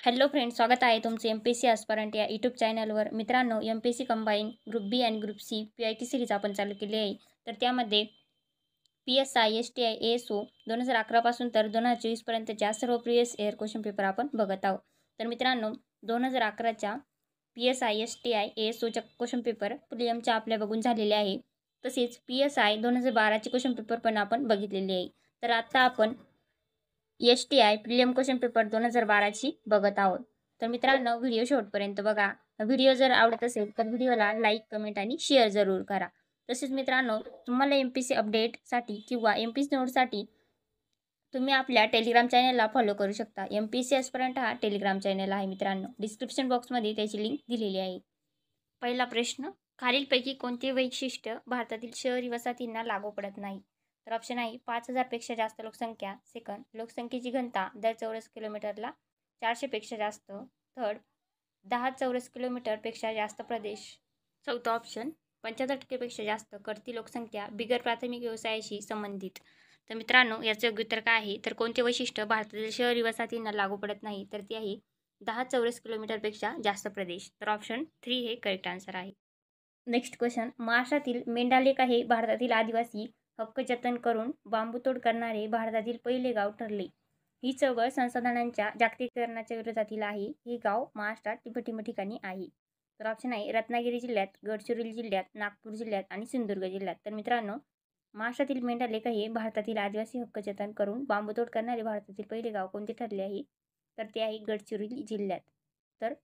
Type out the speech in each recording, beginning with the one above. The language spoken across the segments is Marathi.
हॅलो फ्रेंड्स, स्वागत आहे तुमचे एम-पी-एस-सी ॲस्पिरंट या यूट्यूब चॅनलवर. मित्रांनो, एम-पी-एस-सी कंबाईन ग्रुप बी आणि ग्रुप सी पी-आय-टी सिरीज आपण चालू केली आहे. तर त्यामध्ये पी-एस-आय, एस-टी-आय, ए-एस-ओ 2011 पासून तर 2024 पर्यंतच्या सर्व प्रिव्हियस इयर क्वेश्चन पेपर आपण बघत आहोत. तर मित्रांनो, 2011च्या पी-एस-आय, एस-टी-आय, ए-एस-ओच्या क्वेश्चन पेपर प्रिलिमच्या आपल्या बघून झालेले आहे. तसेच पी-एस-आय 2012चे क्वेश्चन पेपर पण आपण बघितलेले आहे. तर आता आपण एस-टी-आय प्रिलिम क्वेश्चन पेपर 2012ची बघत आहोत. तर मित्रांनो, व्हिडिओ शेवटपर्यंत बघा. व्हिडिओ जर आवडत असेल तर व्हिडिओला लाईक, कमेंट आणि शेअर जरूर करा. तसेच मित्रांनो, तुम्हाला एम-पी-सी अपडेटसाठी किंवा एम-पी-सी नोटसाठी तुम्ही आपल्या टेलिग्राम चॅनलला फॉलो करू शकता. एम-पी-एस-सी ॲस्पिरंट हा टेलिग्राम चॅनल आहे मित्रांनो. डिस्क्रिप्शन बॉक्समध्ये त्याची लिंक दिलेली आहे. पहिला प्रश्न, खालीलपैकी कोणते वैशिष्ट्य भारतातील शहरी वसाहतींना लागू पडत नाही? तर ऑप्शन आहे 5,000 पेक्षा जास्त लोकसंख्या. सेकंड, लोकसंख्येची घनता दर चौरस किलोमीटरला 400 पेक्षा जास्त. थर्ड, 10 चौरस किलोमीटरपेक्षा जास्त प्रदेश. चौथा ऑप्शन 75% पेक्षा जास्त कळती लोकसंख्या बिगर प्राथमिक व्यवसायाशी संबंधित. तर मित्रांनो, याचं योग्य उत्तर काय आहे? तर कोणते वैशिष्ट्य भारतातील शहरी वसाहतींना लागू पडत नाही? तर ती आहे 10 चौरस किलोमीटरपेक्षा जास्त प्रदेश. तर ऑप्शन 3 हे करेक्ट आन्सर आहे. नेक्स्ट क्वेश्चन, महाराष्ट्रातील मेंढालेखा हे भारतातील आदिवासी हक्क जतन करून बांबूतोड करणारे भारतातील पहिले गाव ठरले. ही चळवळ संसाधनांच्या जागतिकीकरणाच्या विरोधातील आहे. हे गाव महाराष्ट्रात टिपटिप ठिकाणी आहे. तर ऑप्शन आहे रत्नागिरी जिल्ह्यात, गडचिरोली जिल्ह्यात, नागपूर जिल्ह्यात आणि सिंधुदुर्ग जिल्ह्यात. तर मित्रांनो, महाराष्ट्रातील मेंढालेखा हे भारतातील आदिवासी हक्क जतन करून बांबूतोड करणारे भारतातील पहिले गाव कोणते ठरले आहे? तर ते आहे गडचिरोली जिल्ह्यात. तर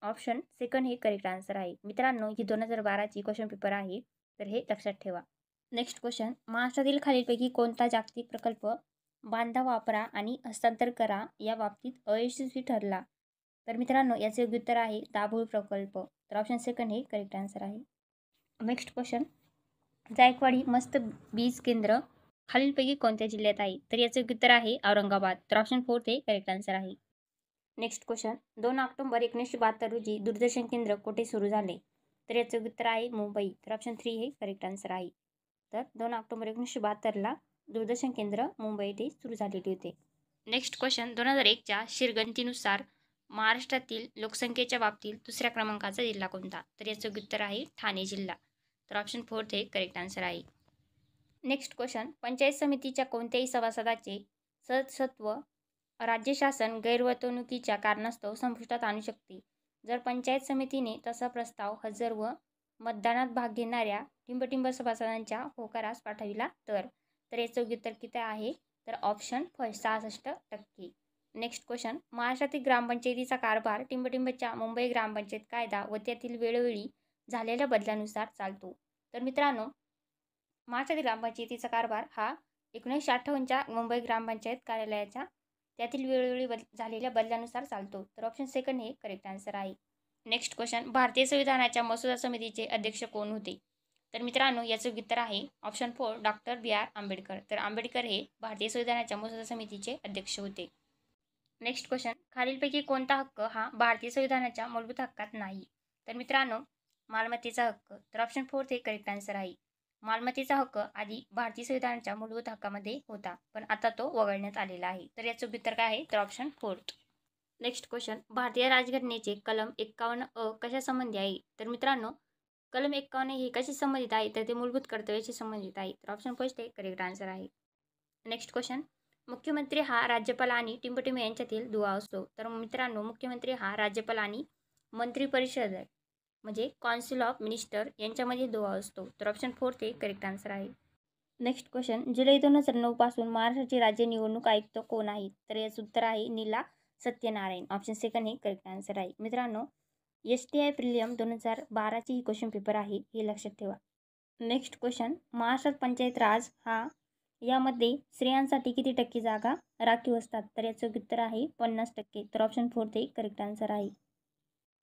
ऑप्शन सेकंड हे करेक्ट आन्सर आहे. मित्रांनो, ही 2012ची क्वेश्चन पेपर आहे, तर हे लक्षात ठेवा. नेक्स्ट क्वेश्चन, महाराष्ट्रातील खालीलपैकी कोणता जागतिक प्रकल्प बांधा, वापरा आणि हस्तांतर करा या बाबतीत अयशस्वी ठरला? तर मित्रांनो, याचे योग्य उत्तर आहे दाभोळ प्रकल्प. तर ऑप्शन सेकंड हे करेक्ट आन्सर आहे. नेक्स्ट क्वेश्चन, जायकवाडी मस्त बीज केंद्र खालीलपैकी कोणत्या जिल्ह्यात आहे? तर याचे योग्य उत्तर आहे औरंगाबाद. तर ऑप्शन 4 हे करेक्ट आन्सर आहे. नेक्स्ट क्वेश्चन, 2 ऑक्टोबर 1972 रोजी दूरदर्शन केंद्र कोठे सुरू झाले? तर याचं उत्तर आहे मुंबई. तर ऑप्शन 3 हे करेक्ट आन्सर आहे. तर 2 ऑक्टोबर 1972ला दूरदर्शन केंद्र मुंबई येथे सुरू झालेले होते. नेक्स्ट क्वेश्चन, 2001च्या शिरगंतीनुसार महाराष्ट्रातील लोकसंख्येच्या बाबतीत दुसऱ्या क्रमांकाचा जिल्हा कोणता? तर याचं उत्तर आहे ठाणे जिल्हा. तर ऑप्शन 4 हे करेक्ट आन्सर आहे. नेक्स्ट क्वेश्चन, पंचायत समितीच्या कोणत्याही सभासदाचे सदस्यत्व राज्य शासन गैरवर्तणुकीच्या कारणास्तव संपुष्टात आणू शकते जर पंचायत समितीने तसा प्रस्ताव हजर व मतदानात भाग घेणाऱ्या टिंबटिंब सभासदांच्या होकारास पाठविला तर. तर याचं उत्तर किती आहे? तर ऑप्शन फर्स्ट 66%. नेक्स्ट क्वेश्चन, महाराष्ट्रातील ग्रामपंचायतीचा कारभार टिंबटिंबच्या मुंबई ग्रामपंचायत कायदा व त्यातील वेळोवेळी झालेल्या बदलानुसार चालतो. तर मित्रांनो, महाराष्ट्रातील ग्रामपंचायतीचा कारभार हा 1958च्या मुंबई ग्रामपंचायत कार्यालयाच्या त्यातील वेळोवेळी झालेल्या बदलानुसार चालतो. तर ऑप्शन सेकंड हे करेक्ट आन्सर आहे. नेक्स्ट क्वेश्चन, भारतीय संविधानाच्या मसुदा समितीचे अध्यक्ष कोण होते? तर मित्रांनो, याचं उत्तर आहे ऑप्शन 4 डॉक्टर B.R. आंबेडकर. तर आंबेडकर हे भारतीय संविधानाच्या मसुदा समितीचे अध्यक्ष होते. नेक्स्ट क्वेश्चन, खालीलपैकी कोणता हक्क हा भारतीय संविधानाच्या मूलभूत हक्कात नाही? तर मित्रांनो, मालमत्तेचा हक्क. तर ऑप्शन 4 हे करेक्ट आन्सर आहे. मालमत्तेचा हक्क आधी भारतीय संविधानाच्या मूलभूत हक्कामध्ये होता, पण आता तो वगळण्यात आलेला आहे. तर याचं उत्तर काय आहे? तर ऑप्शन 4. नेक्स्ट क्वेश्चन, भारतीय राजघटनेचे कलम 51 कशा संबंधी आहे? तर मित्रांनो, कलम 51 हे कशी संबंधित आहे? तर ते मूलभूत कर्तव्याशी संबंधित आहे. तर ऑप्शन फर्स्ट हे करेक्ट आन्सर आहे. नेक्स्ट क्वेश्चन, मुख्यमंत्री हा राज्यपाल आणि टिंबटिंब यांच्यातील दुवा असतो. तर मित्रांनो, मुख्यमंत्री हा राज्यपाल आणि मंत्रिपरिषद म्हणजे काउन्सिल ऑफ मिनिस्टर यांच्यामध्ये दुवा असतो. तर ऑप्शन 4 हे करेक्ट आन्सर आहे. नेक्स्ट क्वेश्चन, जुलै 2009 पासून महाराष्ट्राचे राज्य निवडणूक आयुक्त कोण आहेत? तर याचं उत्तर आहे नीला सत्यनारायण. ऑप्शन सेकंड हे करेक्ट आन्सर आहे. मित्रांनो, एस-टी-आय प्रिलियम 2012ची ही क्वेश्चन पेपर आहे, हे लक्षात ठेवा. नेक्स्ट क्वेश्चन, महाराष्ट्रात पंचायत राज हा यामध्ये स्त्रियांसाठी किती टक्के जागा राखीव असतात? तर याचं उत्तर आहे 50%. तर ऑप्शन 4 हे करेक्ट आन्सर आहे.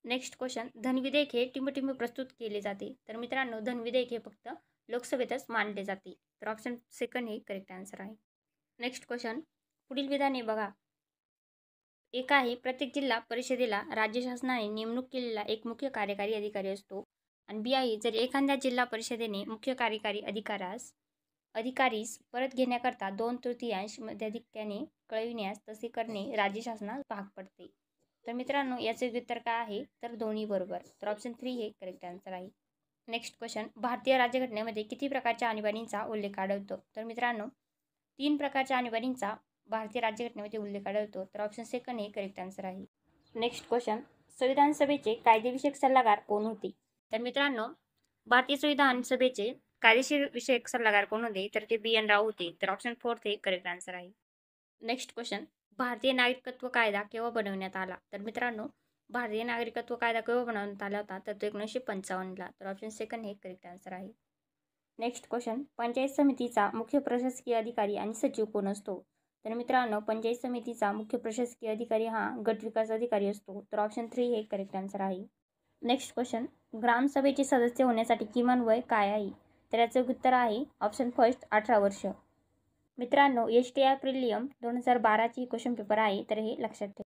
नेक्स्ट क्वेश्चन, धनविधेयक हे टिंबटिंब प्रस्तुत केले जाते. तर मित्रांनो, धनविधेयक हे फक्त लोकसभेतच मांडले जाते. तर ऑप्शन सेकंड हे करेक्ट आन्सर आहे. नेक्स्ट क्वेश्चन, पुढील विधाने बघा. एक आहे, प्रत्येक जिल्हा परिषदेला राज्य शासनाने नेमणूक केलेला एक मुख्य कार्यकारी अधिकारी असतो. आणि बी आहे, जर एखाद्या जिल्हा परिषदेने मुख्य कार्यकारी अधिकारीस परत घेण्याकरता 2/3 मताधिक्याने कळविण्यास तसे करणे राज्य शासनास भाग पडते. तर मित्रांनो याचे योग्य उत्तर काय आहे तर दोन्ही बरोबर. तर ऑप्शन 3 हे करेक्ट आन्सर आहे. नेक्स्ट क्वेश्चन, भारतीय राज्यघटनेमध्ये किती प्रकारच्या आणीबाणींचा उल्लेख आढळतो? तर मित्रांनो 3 प्रकारच्या आणीबाणींचा भारतीय राज्यघटनेमध्ये उल्लेख आढळतो. तर ऑप्शन सेकंड हे करेक्ट आन्सर आहे. नेक्स्ट क्वेश्चन, संविधान सभेचे कायदेविषयक सल्लागार कोण होते? तर मित्रांनो भारतीय संविधान सभेचे कायदेशीर विषयक सल्लागार कोण होते? तर ते बी एन राव होते. तर ऑप्शन 4 हे करेक्ट आन्सर आहे. नेक्स्ट क्वेश्चन, भारतीय नागरिकत्व कायदा केव्हा बनवण्यात आला? तर मित्रांनो भारतीय नागरिकत्व कायदा केव्हा बनवण्यात आला होता? तर तो 1955ला. तर ऑप्शन सेकंड हे करेक्ट आन्सर आहे. नेक्स्ट क्वेश्चन, पंचायत समितीचा मुख्य प्रशासकीय अधिकारी आणि सचिव कोण असतो? तर मित्रांनो पंचायत समितीचा मुख्य प्रशासकीय अधिकारी हा गट विकास अधिकारी असतो. तर ऑप्शन 3 हे करेक्ट आन्सर आहे. नेक्स्ट क्वेश्चन, ग्रामसभेचे सदस्य होण्यासाठी किमान वय काय आहे? तर याचं उत्तर आहे ऑप्शन फर्स्ट 18 वर्ष. मित्रांनो STI प्रिलियम 2012ची क्वेश्चन पेपर आहे. तर हे लक्षात ठेवा.